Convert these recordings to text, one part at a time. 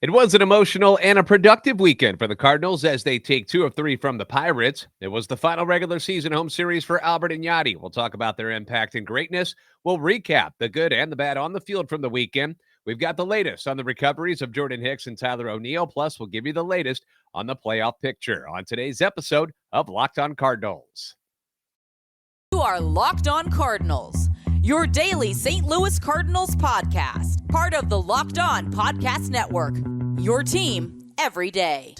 It was an emotional and a productive weekend for the Cardinals as they take 2 of 3 from the Pirates. It was the final regular season home series for Albert and Yadi. We'll talk about their impact and greatness. We'll recap the good and the bad on the field from the weekend. We've got the latest on the recoveries of Jordan Hicks and Tyler O'Neill. Plus, we'll give you the latest on the playoff picture on today's episode of Locked On Cardinals. You are Locked On Cardinals, your daily St. Louis Cardinals podcast, part of the Locked On Podcast Network, your team every day.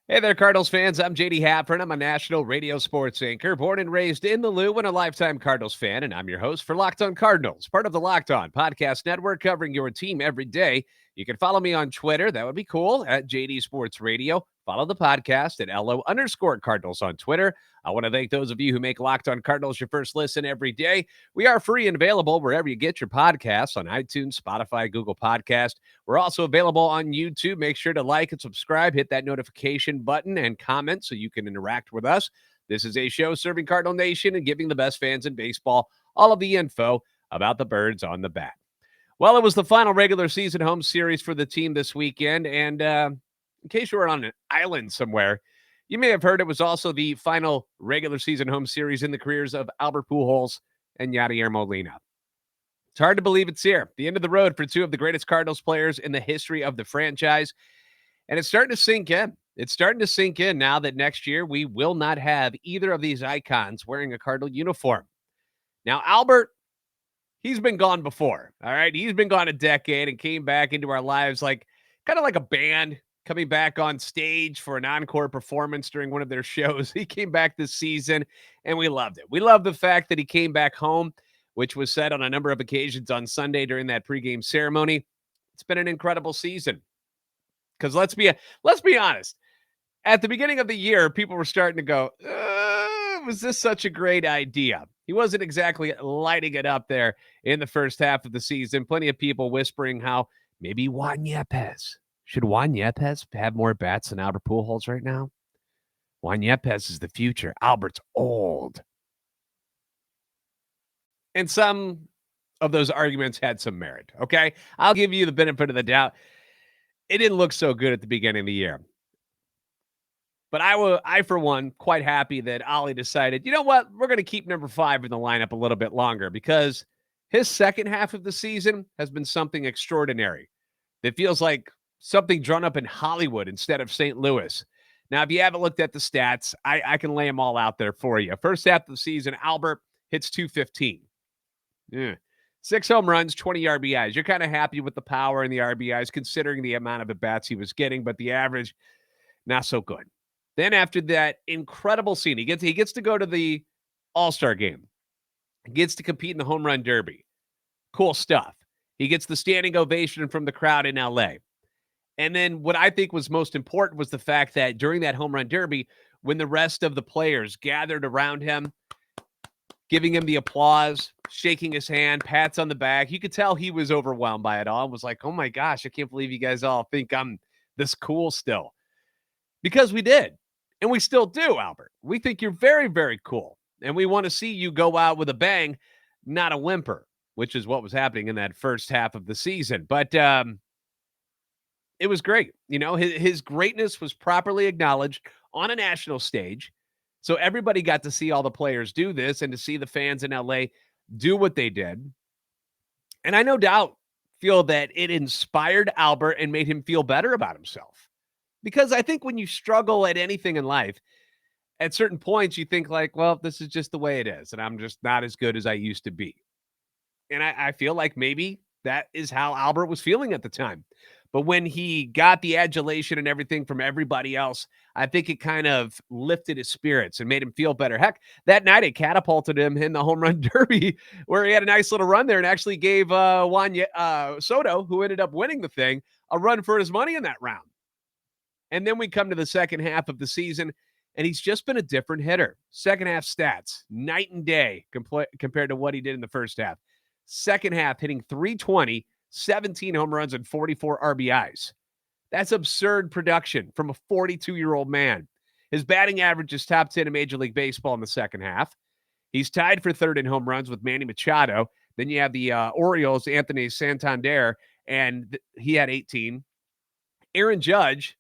Hey there, Cardinals fans. I'm JD Haffern. I'm a national radio sports anchor, born and raised in the Lou and a lifetime Cardinals fan, and I'm your host for Locked On Cardinals, part of the Locked On Podcast Network, covering your team every day. You can follow me on Twitter. That would be cool, at JD Sports Radio. Follow the podcast at LO_Cardinals on Twitter. I want to thank those of you who make Locked On Cardinals your first listen every day. We are free and available wherever you get your podcasts, on iTunes, Spotify, Google Podcast. We're also available on YouTube. Make sure to like and subscribe, hit that notification button, and comment so you can interact with us. This is a show serving Cardinal Nation and giving the best fans in baseball all of the info about the birds on the bat. Well, it was the final regular season home series for the team this weekend, and in case you were on an island somewhere, you may have heard it was also the final regular season home series in the careers of Albert Pujols and Yadier Molina. It's hard to believe it's here, the end of the road for two of the greatest Cardinals players in the history of the franchise, and it's starting to sink in. It's starting to sink in now that next year we will not have either of these icons wearing a Cardinal uniform. Now, Albert, he's been gone before, all right? He's been gone a decade and came back into our lives like kind of like a band coming back on stage for an encore performance during one of their shows. He came back this season, and we loved it. We loved the fact that he came back home, which was said on a number of occasions on Sunday during that pregame ceremony. It's been an incredible season. Because let's be honest, at the beginning of the year, people were starting to go, was this such a great idea? He wasn't exactly lighting it up there in the first half of the season. Plenty of people whispering how maybe Juan Yepez. Should Juan Yepez have more bats than Albert Pujols right now? Juan Yepez is the future. Albert's old. And some of those arguments had some merit, okay? I'll give you the benefit of the doubt. It didn't look so good at the beginning of the year. But I, for one, quite happy that Ollie decided, you know what? We're going to keep number 5 in the lineup a little bit longer because his second half of the season has been something extraordinary. It feels like something drawn up in Hollywood instead of St. Louis. Now, if you haven't looked at the stats, I can lay them all out there for you. First half of the season, Albert hits .215. 6 home runs, 20 RBIs. You're kind of happy with the power and the RBIs considering the amount of at-bats he was getting, but the average, not so good. Then after that incredible scene, he gets to go to the All-Star game. He gets to compete in the Home Run Derby. Cool stuff. He gets the standing ovation from the crowd in L.A., and then what I think was most important was the fact that during that Home Run Derby, when the rest of the players gathered around him, giving him the applause, shaking his hand, pats on the back, you could tell he was overwhelmed by it all and was like, oh my gosh, I can't believe you guys all think I'm this cool still. Because we did. And we still do, Albert. We think you're very, very cool. And we want to see you go out with a bang, not a whimper, which is what was happening in that first half of the season. But, it was great. You know, his greatness was properly acknowledged on a national stage. So everybody got to see all the players do this and to see the fans in LA do what they did. And I no doubt feel that it inspired Albert and made him feel better about himself. Because I think when you struggle at anything in life, at certain points you think like, well, this is just the way it is. And I'm just not as good as I used to be. And I feel like maybe that is how Albert was feeling at the time. But when he got the adulation and everything from everybody else, I think it kind of lifted his spirits and made him feel better. Heck, that night it catapulted him in the Home Run Derby where he had a nice little run there and actually gave Juan Soto, who ended up winning the thing, a run for his money in that round. And then we come to the second half of the season, and he's just been a different hitter. Second half stats, night and day compared to what he did in the first half. Second half hitting .320, 17 home runs and 44 RBIs. That's absurd production from a 42-year-old man. His batting average is top 10 in Major League Baseball in the second half. He's tied for third in home runs with Manny Machado. Then you have the Orioles, Anthony Santander, and he had 18. Aaron Judge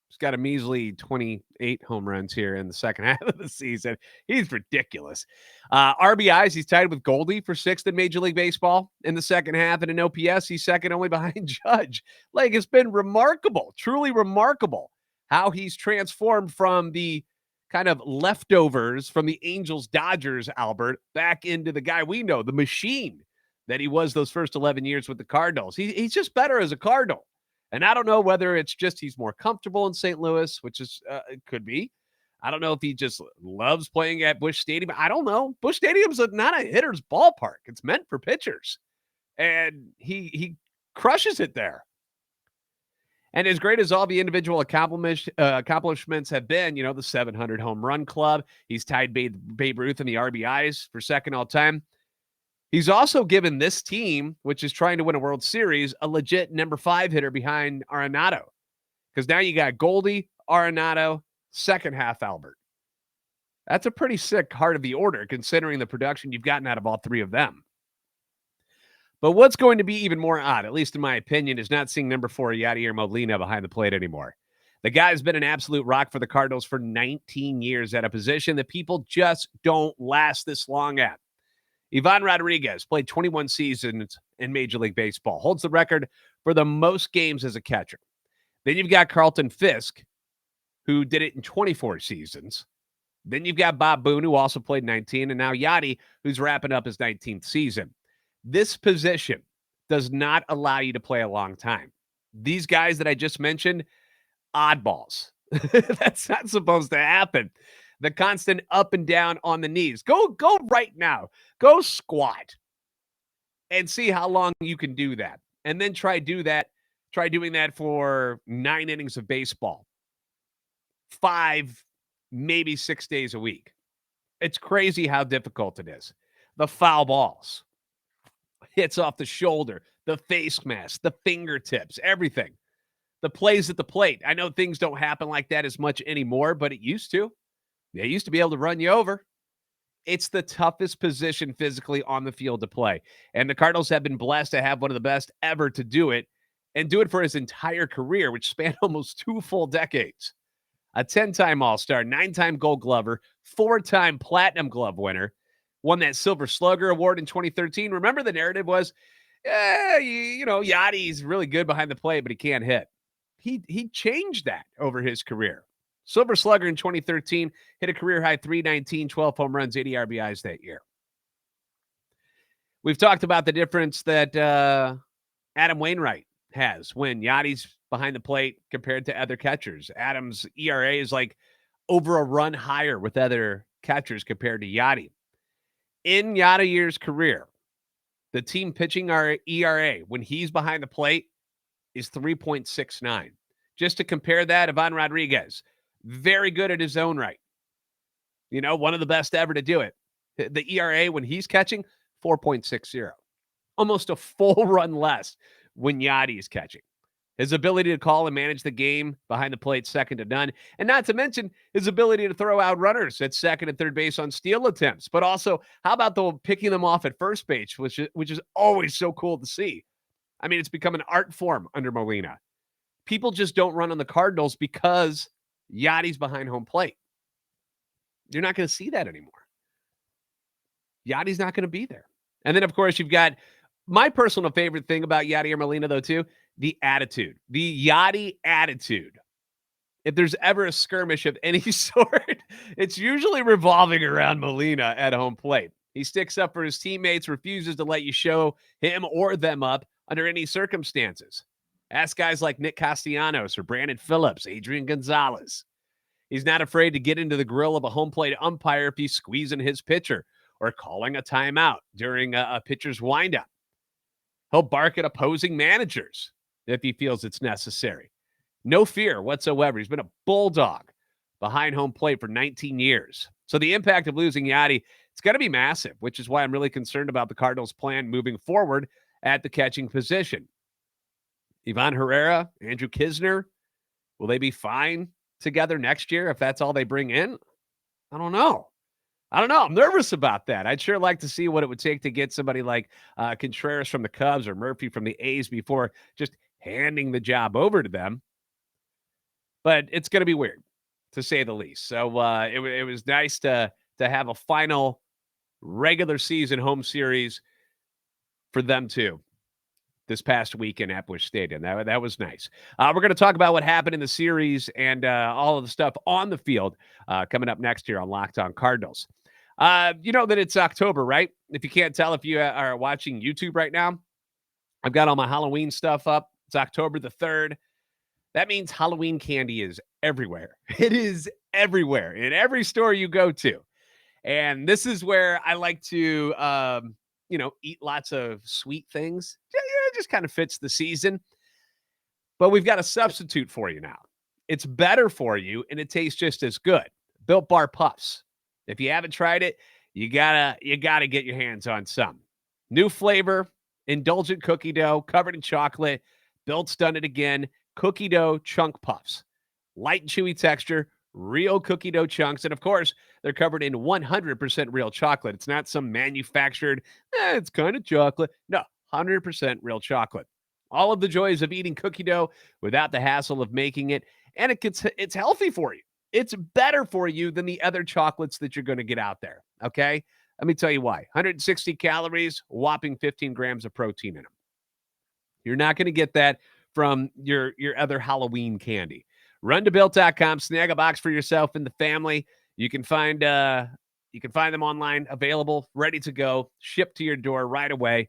has got a measly 28 home runs here in the second half of the season. He's ridiculous. RBIs, he's tied with Goldie for sixth in Major League Baseball in the second half. And in OPS, he's second only behind Judge. Like, it's been remarkable, truly remarkable how he's transformed from the kind of leftovers from the Angels, Dodgers, Albert, back into the guy we know, the machine that he was those first 11 years with the Cardinals. He's just better as a Cardinal. And I don't know whether it's just he's more comfortable in St. Louis, which is it could be. I don't know if he just loves playing at Busch Stadium. I don't know. Busch Stadium's not a hitter's ballpark. It's meant for pitchers. And he crushes it there. And as great as all the individual accomplishments have been, you know, the 700 home run club, he's tied Babe Ruth in the RBIs for second all time. He's also given this team, which is trying to win a World Series, a legit number 5 hitter behind Arenado. Because now you got Goldie, Arenado, second half Albert. That's a pretty sick heart of the order, considering the production you've gotten out of all three of them. But what's going to be even more odd, at least in my opinion, is not seeing number 4 Yadier Molina behind the plate anymore. The guy's been an absolute rock for the Cardinals for 19 years at a position that people just don't last this long at. Ivan Rodriguez played 21 seasons in Major League Baseball, holds the record for the most games as a catcher. Then you've got Carlton Fisk, who did it in 24 seasons. Then you've got Bob Boone, who also played 19, and now Yadi, who's wrapping up his 19th season. This position does not allow you to play a long time. These guys that I just mentioned, oddballs. That's not supposed to happen. The constant up and down on the knees. Go right now. Go squat and see how long you can do that. And then try doing that for 9 innings of baseball. 5, maybe 6 days a week. It's crazy how difficult it is. The foul balls. Hits off the shoulder, the face mask, the fingertips, everything. The plays at the plate. I know things don't happen like that as much anymore, but it used to. They used to be able to run you over. It's the toughest position physically on the field to play. And the Cardinals have been blessed to have one of the best ever to do it, and do it for his entire career, which spanned almost 2 full decades. A 10-time All-Star, 9-time Gold Glover, 4-time Platinum Glove winner, won that Silver Slugger Award in 2013. Remember, the narrative was, Yadi's really good behind the plate, but he can't hit. He changed that over his career. Silver Slugger in 2013, hit a career-high 319, 12 home runs, 80 RBIs that year. We've talked about the difference that Adam Wainwright has when Yadi's behind the plate compared to other catchers. Adam's ERA is like over a run higher with other catchers compared to Yadi. In Yadier's career, the team pitching our ERA when he's behind the plate is 3.69. Just to compare that, Ivan Rodriguez, very good at his own right. You know, one of the best ever to do it. The ERA when he's catching, 4.60. Almost a full run less when Yadi is catching. His ability to call and manage the game behind the plate, second to none. And not to mention his ability to throw out runners at second and third base on steal attempts. But also, how about the picking them off at first base, which is always so cool to see. I mean, it's become an art form under Molina. People just don't run on the Cardinals because Yadi's behind home plate. You're not going to see that anymore. Yadi's not going to be there. And then, of course, you've got my personal favorite thing about Yadier Molina, though, too, the attitude, the Yadi attitude. If there's ever a skirmish of any sort, it's usually revolving around Molina at home plate. He sticks up for his teammates, refuses to let you show him or them up under any circumstances. Ask guys like Nick Castellanos or Brandon Phillips, Adrian Gonzalez. He's not afraid to get into the grill of a home plate umpire if he's squeezing his pitcher or calling a timeout during a pitcher's windup. He'll bark at opposing managers if he feels it's necessary. No fear whatsoever. He's been a bulldog behind home plate for 19 years. So the impact of losing Yadi, it's going to be massive, which is why I'm really concerned about the Cardinals' plan moving forward at the catching position. Ivan Herrera, Andrew Kisner, will they be fine together next year if that's all they bring in? I don't know. I'm nervous about that. I'd sure like to see what it would take to get somebody like Contreras from the Cubs or Murphy from the A's before just handing the job over to them. But it's going to be weird, to say the least. So it was nice to have a final regular season home series for them too this past weekend at Busch Stadium. That was nice. We're going to talk about what happened in the series and all of the stuff on the field coming up next year on Locked On Cardinals. You know that it's October, right? If you can't tell, if you are watching YouTube right now, I've got all my Halloween stuff up. It's October the 3rd. That means Halloween candy is everywhere. It is everywhere in every store you go to. And this is where I like to, eat lots of sweet things. It just kind of fits the season. But we've got a substitute for you now. It's better for you, and it tastes just as good. Built Bar Puffs. If you haven't tried it, you gotta get your hands on some. New flavor, indulgent cookie dough, covered in chocolate. Built's done it again. Cookie dough chunk puffs. Light and chewy texture, real cookie dough chunks. And of course, they're covered in 100% real chocolate. It's not some manufactured, it's kind of chocolate. No, 100% real chocolate. All of the joys of eating cookie dough without the hassle of making it. And it's healthy for you. It's better for you than the other chocolates that you're going to get out there. Okay? Let me tell you why. 160 calories, whopping 15 grams of protein in them. You're not going to get that from your other Halloween candy. Run to Built.com, snag a box for yourself and the family. You can find them online, available, ready to go, shipped to your door right away.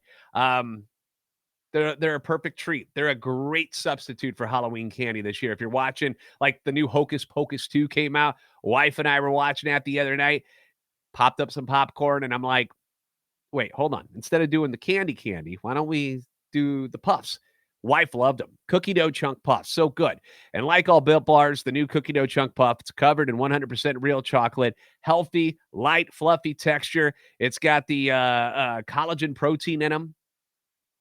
They're a perfect treat. They're a great substitute for Halloween candy this year. If you're watching, like the new Hocus Pocus 2 came out, wife and I were watching that the other night, popped up some popcorn, and I'm like, wait, hold on. Instead of doing the candy, why don't we do the puffs? Wife loved them. Cookie dough chunk puffs. So good. And like all Built Bars, the new cookie dough chunk puff, it's covered in 100% real chocolate. Healthy, light, fluffy texture. It's got the collagen protein in them,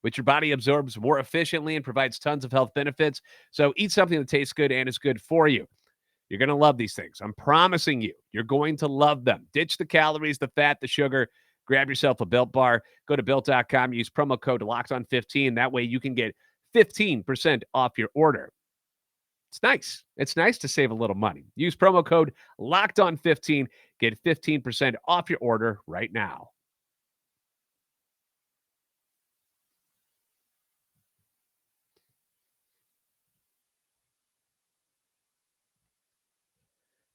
which your body absorbs more efficiently and provides tons of health benefits. So eat something that tastes good and is good for you. You're going to love these things. I'm promising you. You're going to love them. Ditch the calories, the fat, the sugar. Grab yourself a Built Bar. Go to Built.com. Use promo code LOCKEDON15. That way you can get 15% off your order. It's nice. It's nice to save a little money. Use promo code LOCKEDON15. Get 15% off your order right now.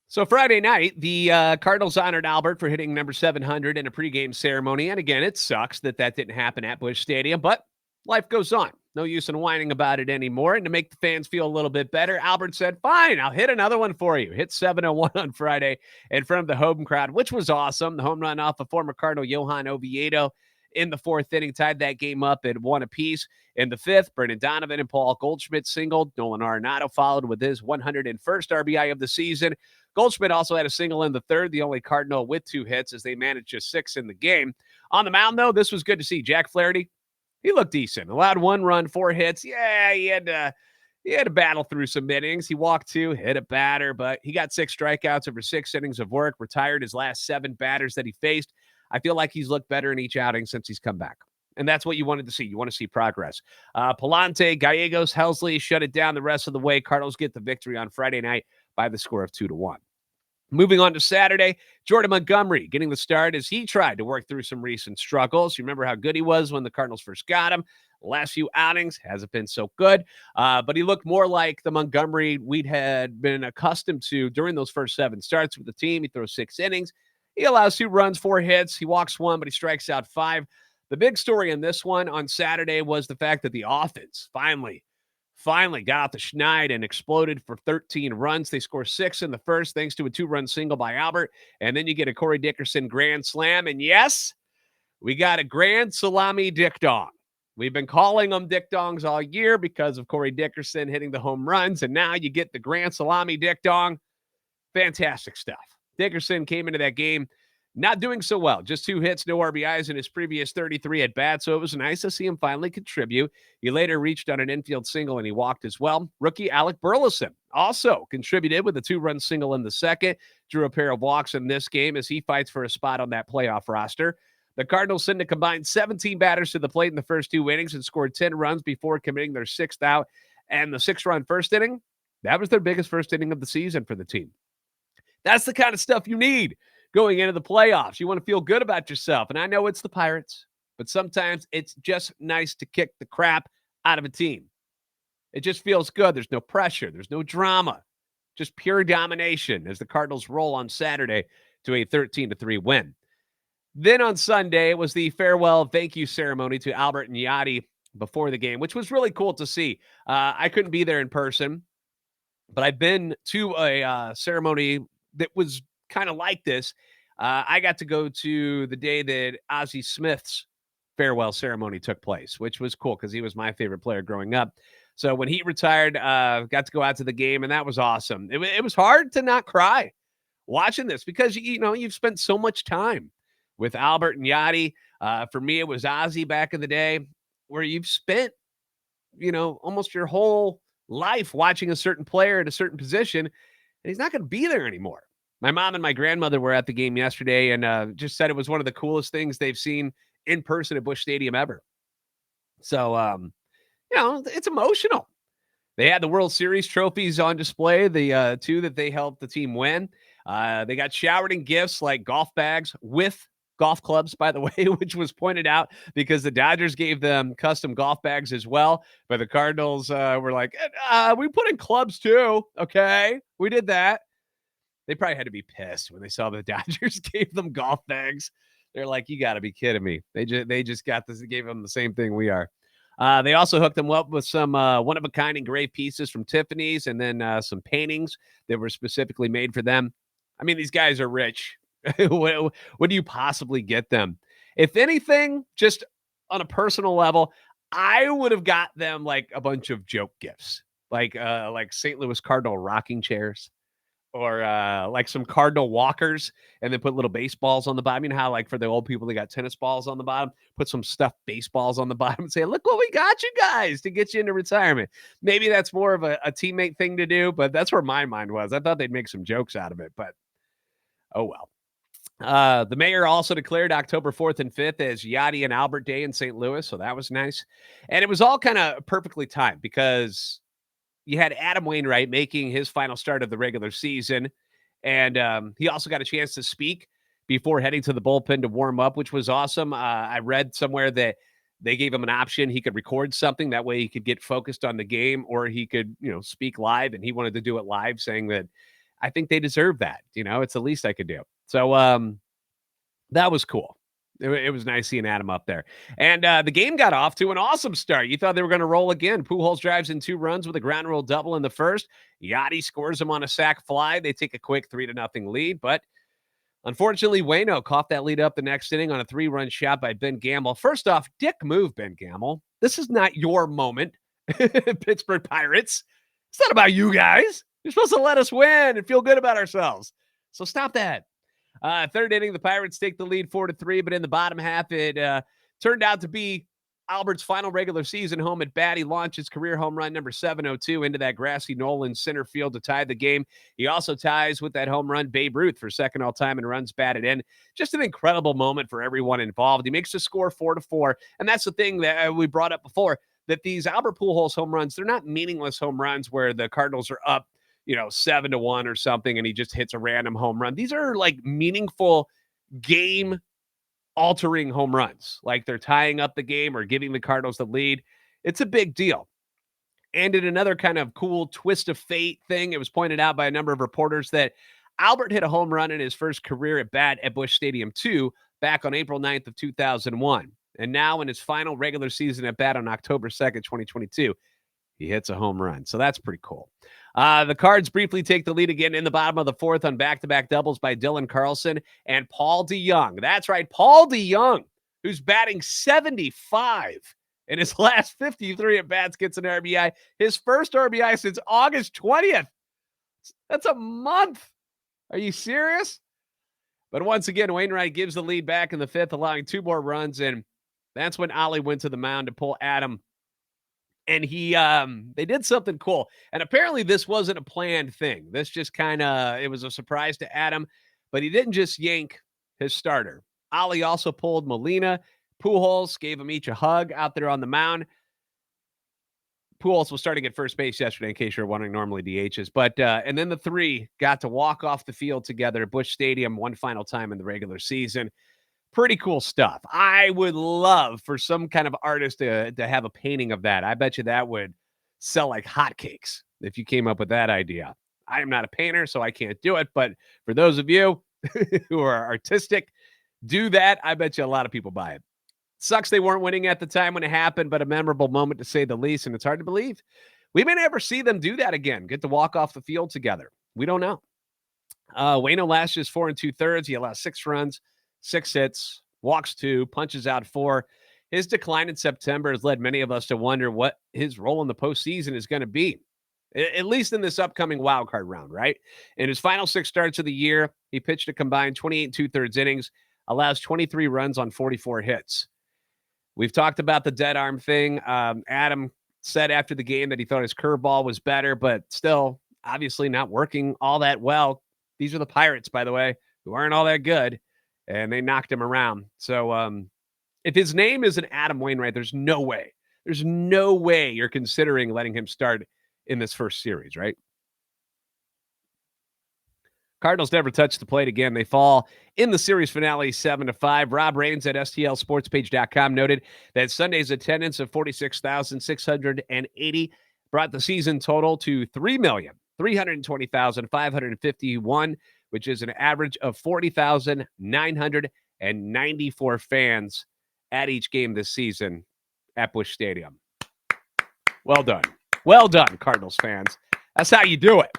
So Friday night, the Cardinals honored Albert for hitting number 700 in a pregame ceremony. And again, it sucks that didn't happen at Busch Stadium, but life goes on. No use in whining about it anymore. And to make the fans feel a little bit better, Albert said, fine, I'll hit another one for you. Hit 701 on Friday in front of the home crowd, which was awesome. The home run off of former Cardinal Johan Oviedo in the fourth inning tied that game up at 1 apiece. In the fifth, Brendan Donovan and Paul Goldschmidt singled. Nolan Arenado followed with his 101st RBI of the season. Goldschmidt also had a single in the third, the only Cardinal with 2 hits as they managed just 6 in the game. On the mound, though, this was good to see. Jack Flaherty, he looked decent. Allowed 1 run, 4 hits. Yeah, he had to battle through some innings. He walked 2, hit a batter, but he got 6 strikeouts over 6 innings of work, retired his last 7 batters that he faced. I feel like he's looked better in each outing since he's come back. And that's what you wanted to see. You want to see progress. Palante, Gallegos, Helsley shut it down the rest of the way. Cardinals get the victory on Friday night by the score of 2-1. Moving on to Saturday, Jordan Montgomery getting the start as he tried to work through some recent struggles. You remember how good he was when the Cardinals first got him. The last few outings hasn't been so good, but he looked more like the Montgomery we'd had been accustomed to during those first 7 starts with the team. He throws 6 innings. He allows 2 runs, 4 hits. He walks 1, but he strikes out 5. The big story in this one on Saturday was the fact that the offense finally got out the schneid and exploded for 13 runs. They score 6 in the first thanks to a 2-run single by Albert. And then you get a Corey Dickerson grand slam. And yes, we got a grand salami dick dong. We've been calling them dick dongs all year because of Corey Dickerson hitting the home runs. And now you get the grand salami dick dong. Fantastic stuff. Dickerson came into that game not doing so well. Just 2 hits, no RBIs in his previous 33 at-bats, so it was nice to see him finally contribute. He later reached on an infield single, and he walked as well. Rookie Alec Burleson also contributed with a 2-run single in the second, drew a pair of walks in this game as he fights for a spot on that playoff roster. The Cardinals sent a combined 17 batters to the plate in the first 2 innings and scored 10 runs before committing their 6th out. And the 6-run first inning, that was their biggest first inning of the season for the team. That's the kind of stuff you need going into the playoffs. You want to feel good about yourself. And I know it's the Pirates, but sometimes it's just nice to kick the crap out of a team. It just feels good. There's no pressure. There's no drama. Just pure domination as the Cardinals roll on Saturday to a 13-3 win. Then on Sunday, it was the farewell thank you ceremony to Albert and Yadi before the game, which was really cool to see. I couldn't be there in person, but I've been to a ceremony that was kind of like this. I got to go to the day that Ozzie Smith's farewell ceremony took place, which was cool because he was my favorite player growing up. So when he retired, got to go out to the game, and that was awesome. It was hard to not cry watching this because, you've spent so much time with Albert and Yadi. For me, it was Ozzie back in the day, where you've spent, almost your whole life watching a certain player at a certain position, and he's not going to be there anymore. My mom and my grandmother were at the game yesterday and just said it was one of the coolest things they've seen in person at Busch Stadium ever. So, it's emotional. They had the World Series trophies on display, the 2 that they helped the team win. They got showered in gifts like golf bags with golf clubs, by the way, which was pointed out because the Dodgers gave them custom golf bags as well. But the Cardinals were like, we put in clubs too. Okay, we did that. They probably had to be pissed when they saw the Dodgers gave them golf bags. They're like, you got to be kidding me. They just got this, gave them the same thing we are. They also hooked them up with some one-of-a-kind engraved pieces from Tiffany's and then some paintings that were specifically made for them. I mean, these guys are rich. what do you possibly get them? If anything, just on a personal level, I would have got them like a bunch of joke gifts, like St. Louis Cardinal rocking chairs, or like some Cardinal walkers, and then put little baseballs on the bottom. You know how, like, for the old people, they got tennis balls on the bottom, put some stuffed baseballs on the bottom and say, look what we got you guys to get you into retirement. Maybe that's more of a teammate thing to do, but that's where my mind was. I thought they'd make some jokes out of it, but oh well. The mayor also declared October 4th and 5th as Yadi and Albert Day in St. Louis, so that was nice. And it was all kind of perfectly timed because you had Adam Wainwright making his final start of the regular season, and he also got a chance to speak before heading to the bullpen to warm up, which was awesome. I read somewhere that they gave him an option. He could record something. That way he could get focused on the game, or he could, speak live, and he wanted to do it live, saying that I think they deserve that. It's the least I could do. So that was cool. It was nice seeing Adam up there. And the game got off to an awesome start. You thought they were going to roll again. Pujols drives in 2 runs with a ground rule double in the first. Yadi scores him on a sac fly. They take a quick 3-0 lead. But unfortunately, Waino coughed that lead up the next inning on a 3-run shot by Ben Gamble. First off, dick move, Ben Gamble. This is not your moment, Pittsburgh Pirates. It's not about you guys. You're supposed to let us win and feel good about ourselves. So stop that. Third inning, the Pirates take the lead 4-3, but in the bottom half, it turned out to be Albert's final regular season home at bat. He launched his career home run number 702 into that grassy knoll in center field to tie the game. He also ties with that home run Babe Ruth for second all-time in runs batted in. Just an incredible moment for everyone involved. He makes the score 4-4, and that's the thing that we brought up before, that these Albert Pujols home runs, they're not meaningless home runs where the Cardinals are up 7-1 or something, and he just hits a random home run. These are like meaningful game altering home runs. Like they're tying up the game or giving the Cardinals the lead. It's a big deal. And in another kind of cool twist of fate thing, it was pointed out by a number of reporters that Albert hit a home run in his first career at bat at Busch Stadium 2 back on April 9th of 2001. And now in his final regular season at bat on October 2nd, 2022, he hits a home run. So that's pretty cool. The Cards briefly take the lead again in the bottom of the fourth on back-to-back doubles by Dylan Carlson and Paul DeJong. That's right, Paul DeJong, who's batting 75 in his last 53 at-bats, gets an RBI. His first RBI since August 20th. That's a month. Are you serious? But once again, Wainwright gives the lead back in the fifth, allowing 2 more runs, and that's when Ollie went to the mound to pull Adam. And they did something cool. And apparently this wasn't a planned thing. This just it was a surprise to Adam, but he didn't just yank his starter. Ollie also pulled Molina. Pujols gave them each a hug out there on the mound. Pujols was starting at first base yesterday, in case you're wondering, normally DHs. But and then the three got to walk off the field together at Busch Stadium one final time in the regular season. Pretty cool stuff. I would love for some kind of artist to have a painting of that. I bet you that would sell like hotcakes if you came up with that idea. I am not a painter, so I can't do it. But for those of you who are artistic, do that. I bet you a lot of people buy it. Sucks they weren't winning at the time when it happened, but a memorable moment to say the least, and it's hard to believe. We may never see them do that again, get to walk off the field together. We don't know. Waino last year's 4 2/3. He allowed 6 runs, 6 hits, walks 2, punches out 4. His decline in September has led many of us to wonder what his role in the postseason is going to be, at least in this upcoming wild card round, right? In his final 6 starts of the year, he pitched a combined 28 2/3 innings, allows 23 runs on 44 hits. We've talked about the dead arm thing. Adam said after the game that he thought his curveball was better, but still obviously not working all that well. These are the Pirates, by the way, who aren't all that good, and they knocked him around. So if his name isn't Adam Wainwright, there's no way you're considering letting him start in this first series, right? Cardinals never touch the plate again. They fall in the series finale 7-5. Rob Raines at STLSportsPage.com noted that Sunday's attendance of 46,680 brought the season total to 3,320,551, which is an average of 40,994 fans at each game this season at Busch Stadium. Well done. Well done, Cardinals fans. That's how you do it.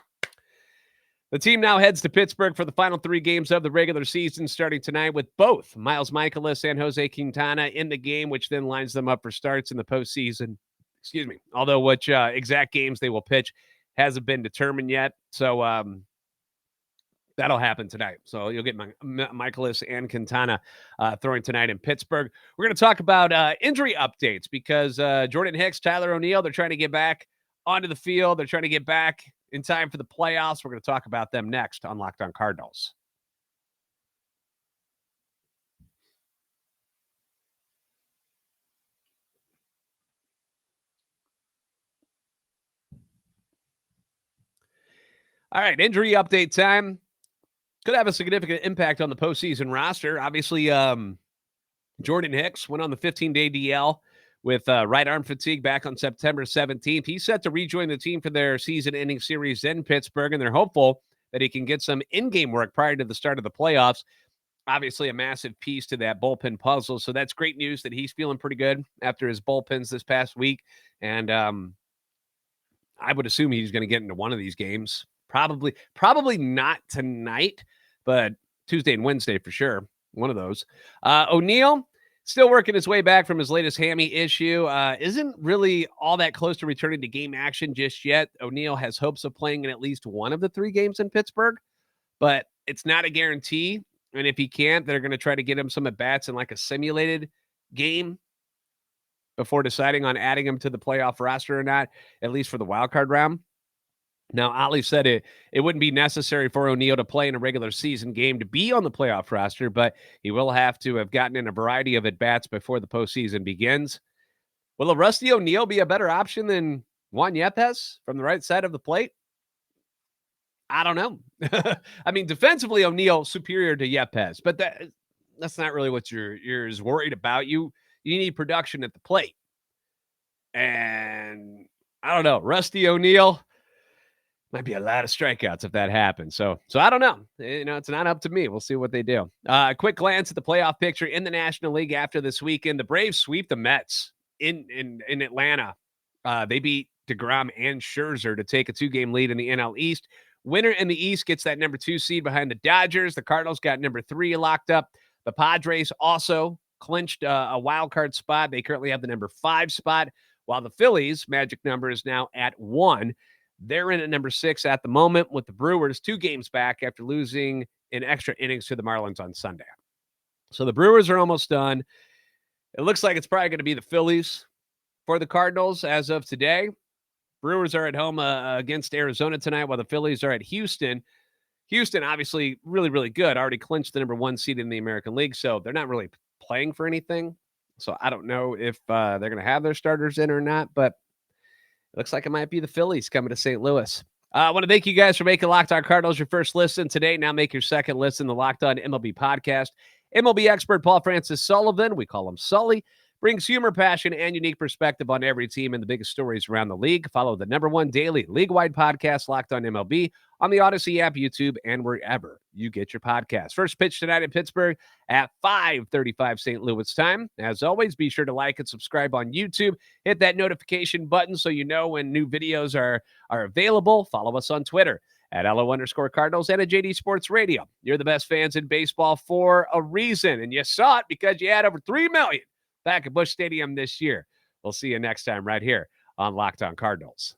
The team now heads to Pittsburgh for the final 3 games of the regular season, starting tonight with both Miles Mikolas and Jose Quintana in the game, which then lines them up for starts in the postseason. Although which exact games they will pitch hasn't been determined yet. So that'll happen tonight. So you'll get Mikolas and Quintana throwing tonight in Pittsburgh. We're going to talk about injury updates because Jordan Hicks, Tyler O'Neill, they're trying to get back onto the field. They're trying to get back in time for the playoffs. We're going to talk about them next on Locked On Cardinals. All right, injury update time. Could have a significant impact on the postseason roster. Obviously, Jordan Hicks went on the 15-day DL with right arm fatigue back on September 17th. He's set to rejoin the team for their season-ending series in Pittsburgh, and they're hopeful that he can get some in-game work prior to the start of the playoffs. Obviously, a massive piece to that bullpen puzzle, so that's great news that he's feeling pretty good after his bullpens this past week, and I would assume he's going to get into one of these games. Probably not tonight, but Tuesday and Wednesday for sure. One of those. O'Neill, still working his way back from his latest hammy issue. Isn't really all that close to returning to game action just yet. O'Neill has hopes of playing in at least one of the 3 games in Pittsburgh, but it's not a guarantee. And if he can't, they're going to try to get him some at-bats in like a simulated game before deciding on adding him to the playoff roster or not, at least for the wild card round. Now, Ollie said it wouldn't be necessary for O'Neill to play in a regular season game to be on the playoff roster, but he will have to have gotten in a variety of at-bats before the postseason begins. Will a Rusty O'Neill be a better option than Juan Yepes from the right side of the plate? I don't know. I mean, defensively, O'Neill superior to Yepes, but that's not really what you're as worried about. You need production at the plate. And I don't know. Rusty O'Neill might be a lot of strikeouts if that happens. So I don't know. It's not up to me. We'll see what they do. A quick glance at the playoff picture in the National League after this weekend. The Braves sweep the Mets in Atlanta. They beat DeGrom and Scherzer to take a 2-game lead in the NL East. Winner in the East gets that number 2 seed behind the Dodgers. The Cardinals got number 3 locked up. The Padres also clinched a wild card spot. They currently have the number 5 spot, while the Phillies' magic number is now at 1. They're in at number 6 at the moment, with the Brewers 2 games back after losing in extra innings to the Marlins on Sunday. So the Brewers are almost done. It looks like it's probably going to be the Phillies for the Cardinals as of today. Brewers are at home against Arizona tonight, while the Phillies are at Houston. Houston, obviously, really, really good. Already clinched the number 1 seed in the American League, so they're not really playing for anything. So I don't know if they're going to have their starters in or not, but it looks like it might be the Phillies coming to St. Louis. I want to thank you guys for making Locked On Cardinals your first listen today. Now make your second listen, the Locked On MLB podcast. MLB expert Paul Francis Sullivan, we call him Sully, brings humor, passion, and unique perspective on every team and the biggest stories around the league. Follow the number 1 daily league-wide podcast, Locked On MLB, on the Odyssey app, YouTube, and wherever you get your podcasts. First pitch tonight in Pittsburgh at 5:35 St. Louis time. As always, be sure to like and subscribe on YouTube. Hit that notification button so you know when new videos are available. Follow us on Twitter at @LO_Cardinals and at JD Sports Radio. You're the best fans in baseball for a reason, and you saw it because you had over 3 million back at Busch Stadium this year. We'll see you next time right here on Locked On Cardinals.